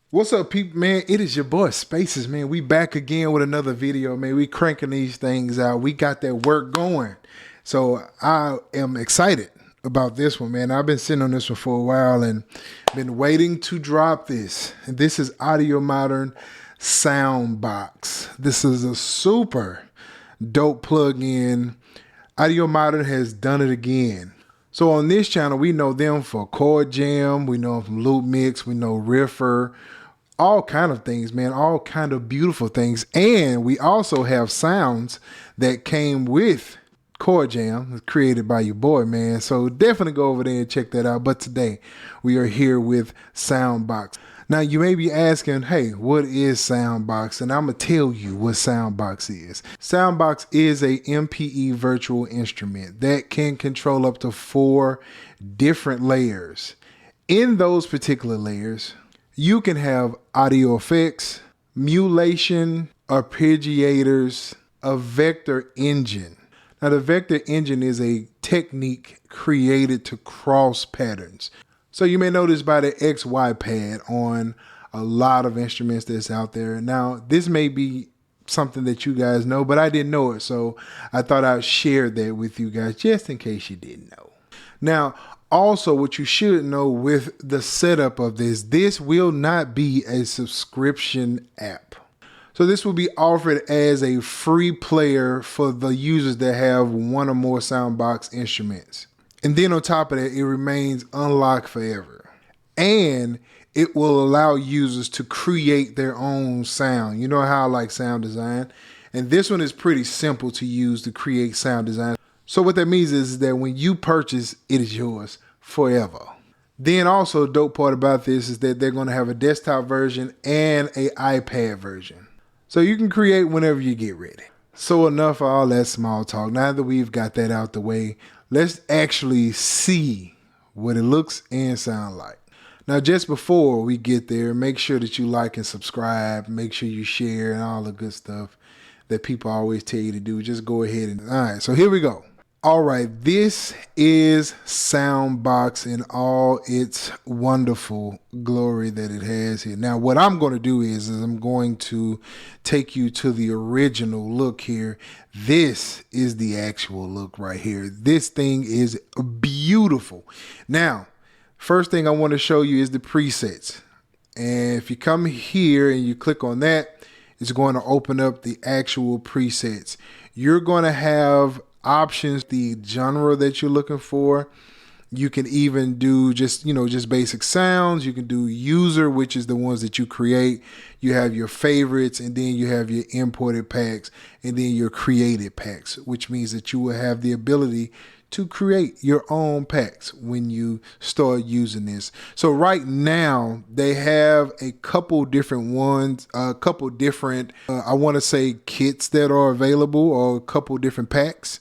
What's up, people, man? It is your boy Spaces, man. We back again with another video, man. We cranking these things out. We got that work going. So I am excited about this one, man. I've been sitting on this one for a while and been waiting to drop this. And this is Audio Modern Soundbox. This is a super dope plugin. Audio Modern has done it again. So on this channel, we know them for Chord Jam. We know them from Loop Mix. We know Riffer. All kind of things, man, all kind of beautiful things. And we also have sounds that came with Chord Jam, created by your boy, man. So definitely go over there and check that out. But today we are here with Soundbox. Now you may be asking, hey, what is Soundbox? And I'm gonna tell you what Soundbox is. Soundbox is a MPE virtual instrument that can control up to 4 different layers. In those particular layers, you can have audio effects, mulation, arpeggiators, a vector engine. Now, the vector engine is a technique created to cross patterns. So you may notice by the XY pad on a lot of instruments that's out there. Now, this may be something that you guys know, but I didn't know it. So I thought I'd share that with you guys just in case you didn't know. Now, also, what you should know with the setup of this will not be a subscription app. So this will be offered as a free player for the users that have 1 or more Soundbox instruments. And then on top of that, it remains unlocked forever. And it will allow users to create their own sound. You know how I like sound design. And this one is pretty simple to use to create sound design. So what that means is that when you purchase, it is yours forever. Then also, dope part about this is that they're going to have a desktop version and an iPad version. So you can create whenever you get ready. So enough of all that small talk. Now that we've got that out the way, let's actually see what it looks and sound like. Now, just before we get there, make sure that you like and subscribe. Make sure you share and all the good stuff that people always tell you to do. Just go ahead and, all right, so here we go. All right, this is Soundbox in all its wonderful glory that it has here. Now, what I'm going to do is I'm going to take you to the original look here. This is the actual look right here. This thing is beautiful. Now, first thing I want to show you is the presets. And if you come here and you click on that, it's going to open up the actual presets. You're going to have options, the genre that you're looking for. You can even do just basic sounds. You can do user, which is the ones that you create. You have your favorites, and then you have your imported packs, and then your created packs, which means that you will have the ability to create your own packs when you start using this. So right now they have a couple different ones, a couple different, I want to say kits that are available, or a couple different packs.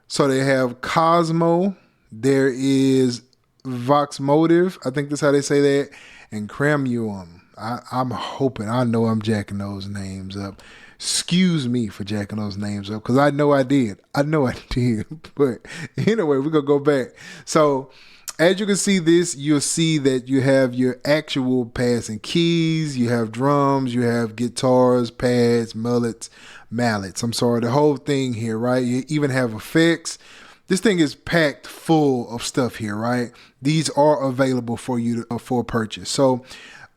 So they have Cosmo, there is Vox Motive, I think that's how they say that, and Chromium. I'm hoping, I know I'm jacking those names up. Excuse me for jacking those names up, because I know I did. But anyway, we're going to go back. So as you can see this, you'll see that you have your actual pads and keys. You have drums, you have guitars, pads, mallets. The whole thing here, right? You even have effects. This thing is packed full of stuff here, right? These are available for you for purchase. So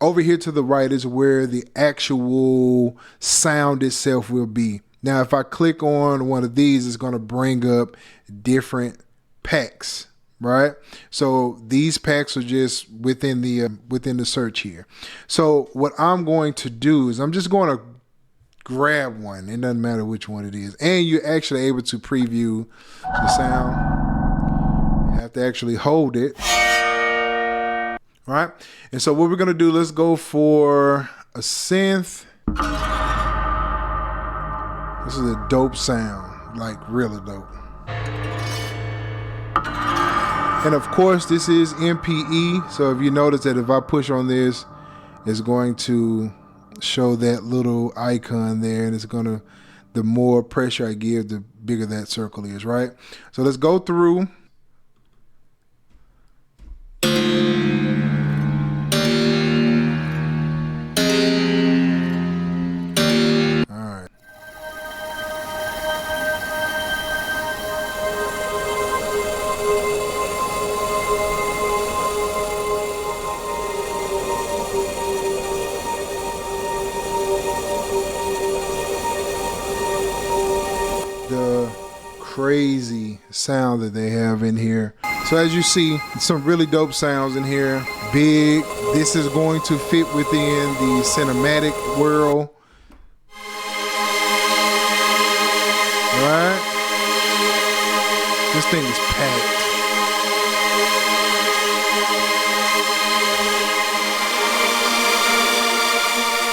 over here to the right is where the actual sound itself will be. Now, if I click on one of these, it's going to bring up different packs, right? So these packs are just within the search here. So what I'm going to do is I'm just going to grab one. It doesn't matter which one it is. And you're actually able to preview the sound. You have to actually hold it. Right? And so what we're going to do, let's go for a synth. This is a dope sound, like really dope. And of course, this is MPE. So if you notice that if I push on this, it's going to show that little icon there, and it's going to, the more pressure I give, the bigger that circle is, right? So let's go through. crazy sound that they have in here. So as you see, some really dope sounds in here. Big. This is going to fit within the cinematic world. Right? This thing is packed.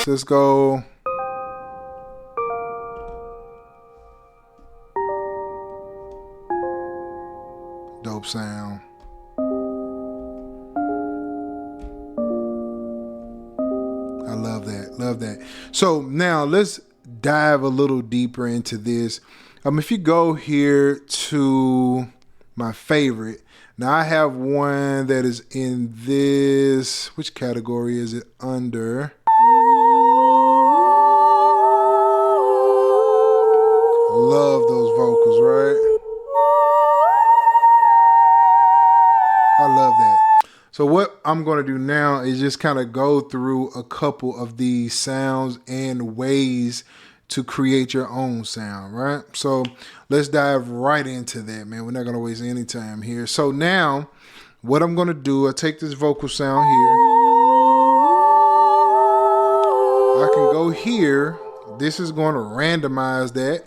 So let's go. Dope sound. I love that. Love that. So now let's dive a little deeper into this. If you go here to my favorite, now I have one that is in this, which category is it under? Love those vocals, right? I love that. So what I'm going to do now is just kind of go through a couple of these sounds and ways to create your own sound, right? So let's dive right into that, man. We're not going to waste any time here. So now what I'm going to do, I take this vocal sound here. I can go here. This is going to randomize that.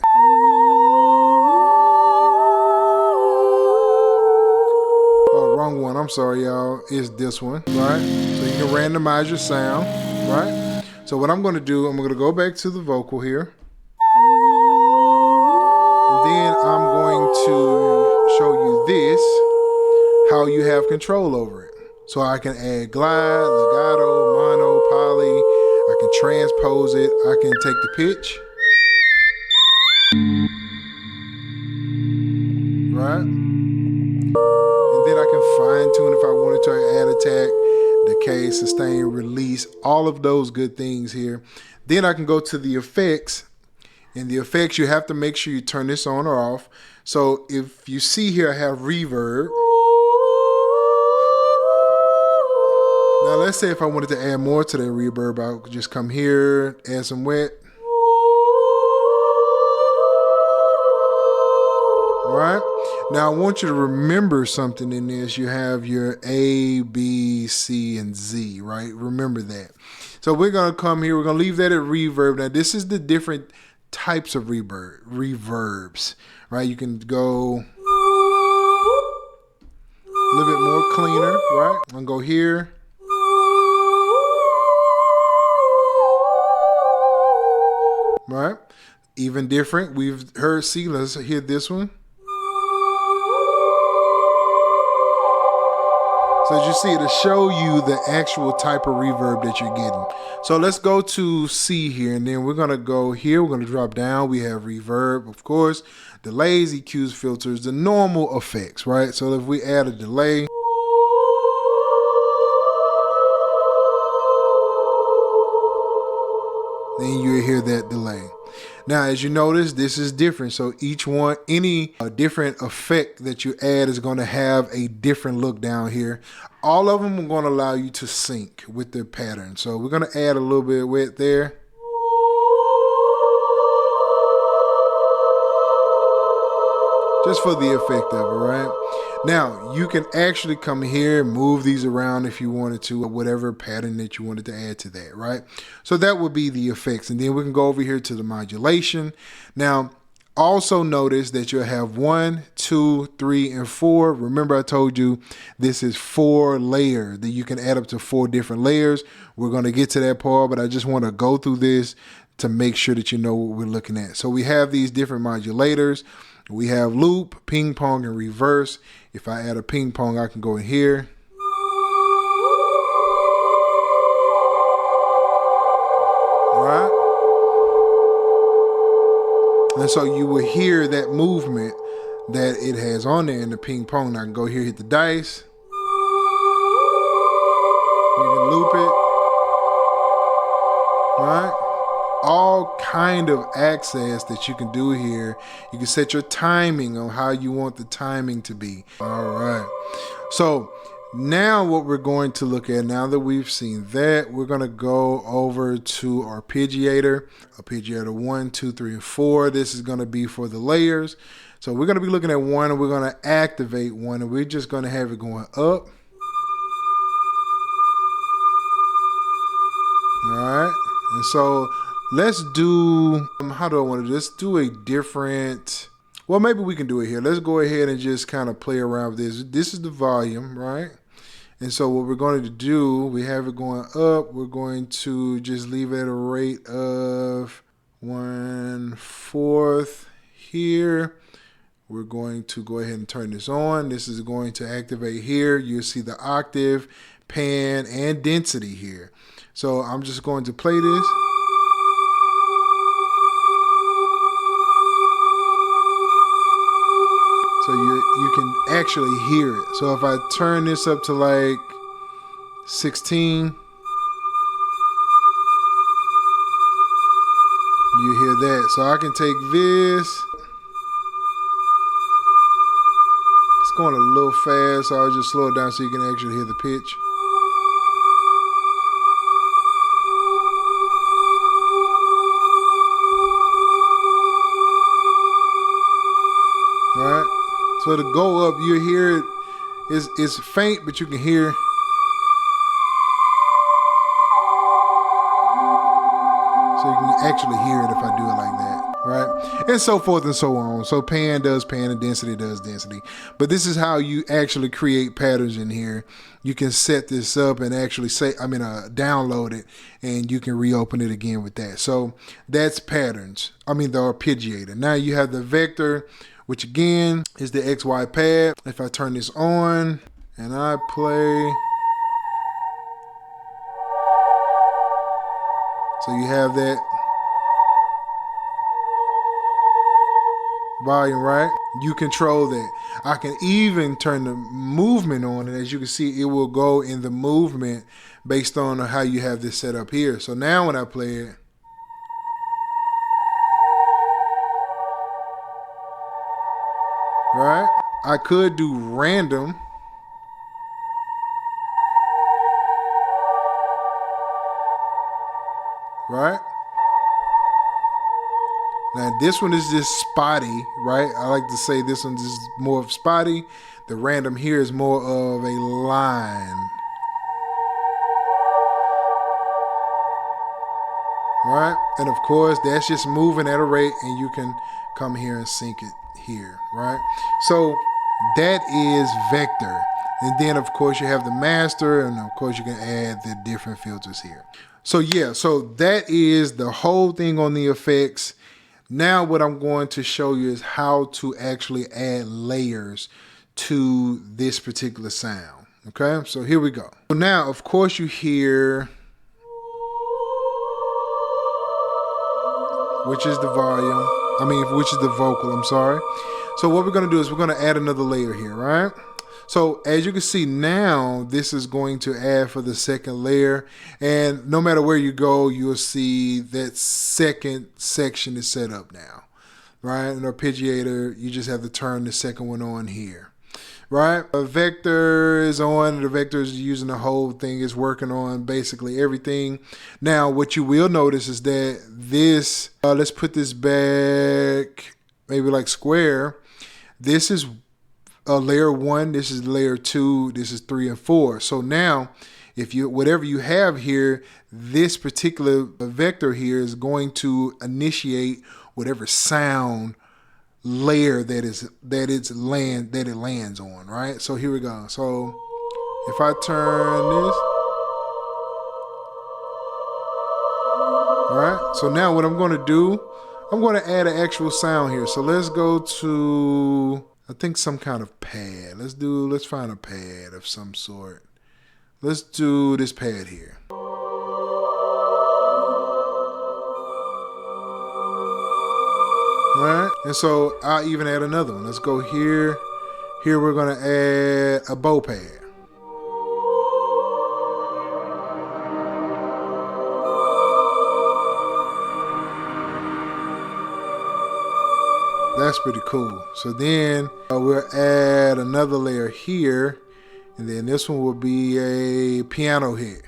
Oh, wrong one. I'm sorry, y'all. It's this one, right? So you can randomize your sound, right? So what I'm going to do, I'm going to go back to the vocal here. And then I'm going to show you this, how you have control over it. So I can add glide, legato, mono, poly. I can transpose it. I can take the pitch. Right? And then I can fine tune if I wanted to add attack, decay, sustain, release, all of those good things here. Then I can go to the effects. In the effects, you have to make sure you turn this on or off. So if you see here, I have reverb. Now let's say if I wanted to add more to that reverb, I could just come here, add some wet. All right. Now I want you to remember something in this. You have your A, B, C, and Z, right? Remember that. So we're going to come here. We're going to leave that at reverb. Now this is the different types of reverbs, right? You can go a little bit more cleaner, right? I'm going to go here. Right? Even different. We've heard, see, let's hear this one. So as you see, it'll show you the actual type of reverb that you're getting. So let's go to C here, and then we're going to go here. We're going to drop down. We have reverb, of course, delays, EQs, filters, the normal effects, right? So if we add a delay, then you'll hear that delay. Now, as you notice, this is different. So each one, any different effect that you add is going to have a different look down here. All of them are going to allow you to sync with the pattern. So we're going to add a little bit of wet there. Just for the effect of it, right? Now, you can actually come here and move these around if you wanted to, or whatever pattern that you wanted to add to that, right? So that would be the effects. And then we can go over here to the modulation. Now, also notice that you'll have 1, 2, 3, and 4. Remember I told you this is 4 layers, that you can add up to 4 different layers. We're going to get to that part, but I just want to go through this to make sure that you know what we're looking at. So we have these different modulators. We have loop, ping pong, and reverse. If I add a ping pong, I can go in here. All right. And so you will hear that movement that it has on there in the ping pong. Now I can go here, hit the dice. You can loop it. All right. All kind of access that you can do here. You can set your timing on how you want the timing to be. All right. So now what we're going to look at, now that we've seen that, we're going to go over to arpeggiator. Arpeggiator 1, 2, 3, and 4. This is going to be for the layers. So we're going to be looking at one, and we're going to activate one, and we're just going to have it going up. All right. And so let's do, how do I want to do this? Do a different, well, maybe we can do it here. Let's go ahead and just kind of play around with this. This is the volume, right? And so what we're going to do, we have it going up. We're going to just leave it at a rate of 1/4 here. We're going to go ahead and turn this on. This is going to activate here. You'll see the octave, pan, and density here. So I'm just going to play this. So you can actually hear it. So if I turn this up to like 16, you hear that. So I can take this. It's going a little fast, so I'll just slow it down so you can actually hear the pitch. All right. So to go up, you hear it. It's faint, but you can hear. So you can actually hear it if I do it like that, right? And so forth and so on. So pan does pan and density does density. But this is how you actually create patterns in here. You can set this up and actually download it, and you can reopen it again with that. So that's patterns. The arpeggiator. Now you have the vector, which again is the XY pad. If I turn this on and I play, so you have that volume, right? You control that. I can even turn the movement on, and as you can see, it will go in the movement based on how you have this set up here. So now when I play it, right? I could do random. Right? Now this one is just spotty, right? I like to say this one is more of spotty. The random here is more of a line. Right? And of course, that's just moving at a rate, and you can come here and sync it here, right? So that is vector. And then of course you have the master, and of course you can add the different filters here. So yeah, so that is the whole thing on the effects. Now what I'm going to show you is how to actually add layers to this particular sound. Okay, so here we go. So now of course you hear, which is the volume, which is the vocal, I'm sorry. So what we're gonna do is we're gonna add another layer here, right? So as you can see now, this is going to add for the second layer, and no matter where you go, you'll see that second section is set up now, right? An arpeggiator, you just have to turn the second one on here, right? A vector is on, the vector is using the whole thing, is working on basically everything. Now, what you will notice is that this, let's put this back, maybe like square. This is layer 1, this is layer 2, this is 3 and 4. So now, if you, whatever you have here, this particular vector here is going to initiate whatever sound layer that it lands on, right? So here we go. So if I turn this, all right? So now what I'm going to do, I'm going to add an actual sound here. So let's go to, I think, some kind of pad. Let's find a pad of some sort. Let's do this pad here. All right, and so I'll even add another one. Let's go here. Here we're gonna add a bow pad. That's pretty cool. So then we'll add another layer here, and then this one will be a piano hit.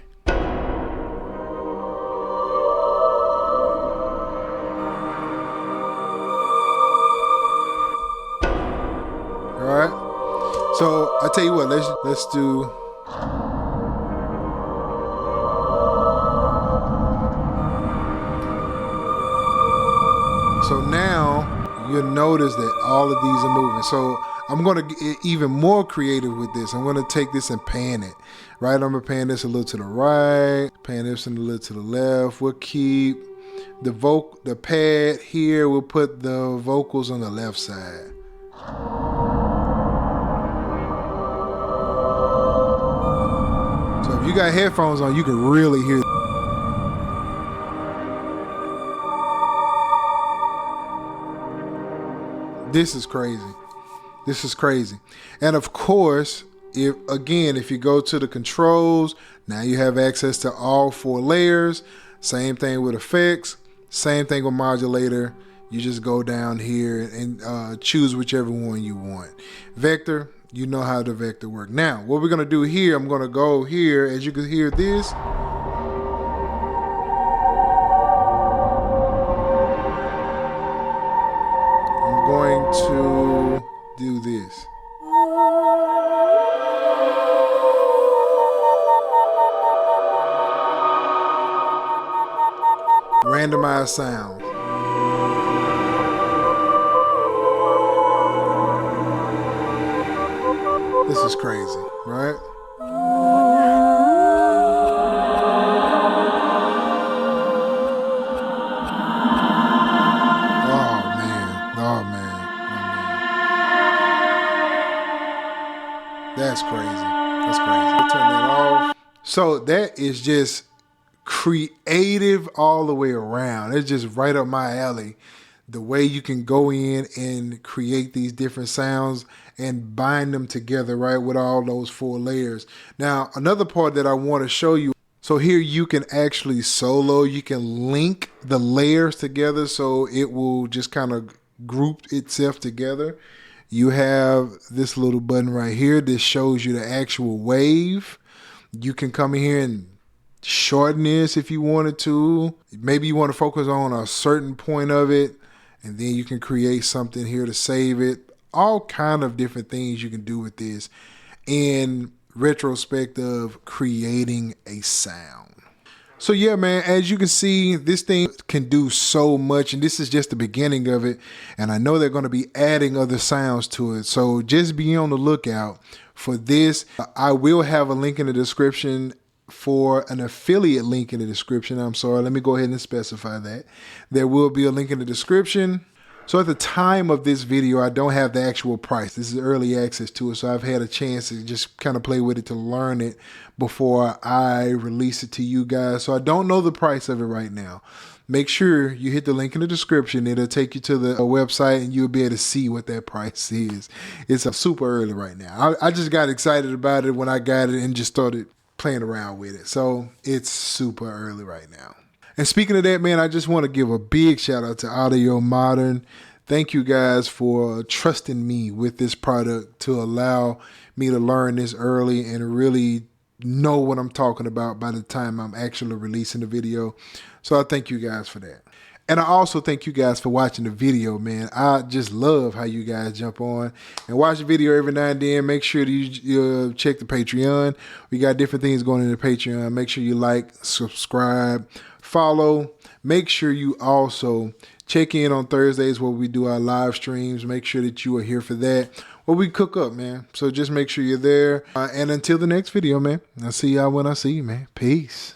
right? So I tell you what, let's do. So now you'll notice that all of these are moving. So I'm going to get even more creative with this. I'm going to take this and pan it, right? I'm going to pan this a little to the right, pan this a little to the left. We'll keep the pad here. We'll put the vocals on the left side. So if you got headphones on, you can really hear. This is crazy. This is crazy. And of course, if you go to the controls, now you have access to all 4 layers. Same thing with effects, same thing with modulator. You just go down here and choose whichever one you want. Vector, you know how the vector work. Now, what we're gonna do here, I'm gonna go here, as you can hear this. I'm going to do this. Randomized sound. This is crazy, right? Oh man. That's crazy. That's crazy. Turn that off. So that is just creative all the way around. It's just right up my alley. The way you can go in and create these different sounds and bind them together, right, with all those 4 layers. Now, another part that I want to show you. So here you can actually solo. You can link the layers together so it will just kind of group itself together. You have this little button right here. This shows you the actual wave. You can come in here and shorten this if you wanted to. Maybe you want to focus on a certain point of it, and then you can create something here to save it. All kind of different things you can do with this in retrospect of creating a sound. So yeah, man, as you can see, this thing can do so much, and this is just the beginning of it. And I know they're going to be adding other sounds to it. So just be on the lookout for this. I will have a link in the description for an affiliate link in the description. I'm sorry, let me go ahead and specify that. There will be a link in the description. So at the time of this video, I don't have the actual price. This is early access to it, so I've had a chance to just kind of play with it to learn it before I release it to you guys. So I don't know the price of it right now. Make sure you hit the link in the description. It'll take you to the website and you'll be able to see what that price is. It's super early right now. I just got excited about it when I got it and just started playing around with it. So it's super early right now. And speaking of that, man, I just want to give a big shout out to Audio Modern. Thank you guys for trusting me with this product to allow me to learn this early and really know what I'm talking about by the time I'm actually releasing the video. So I thank you guys for that. And I also thank you guys for watching the video, man. I just love how you guys jump on and watch the video every now and then. Make sure that you check the Patreon. We got different things going in the Patreon. Make sure you like, subscribe, follow. Make sure you also check in on Thursdays where we do our live streams. Make sure that you are here for that. Where we cook up, man. So just make sure you're there. And until the next video, man, I'll see y'all when I see you, man. Peace.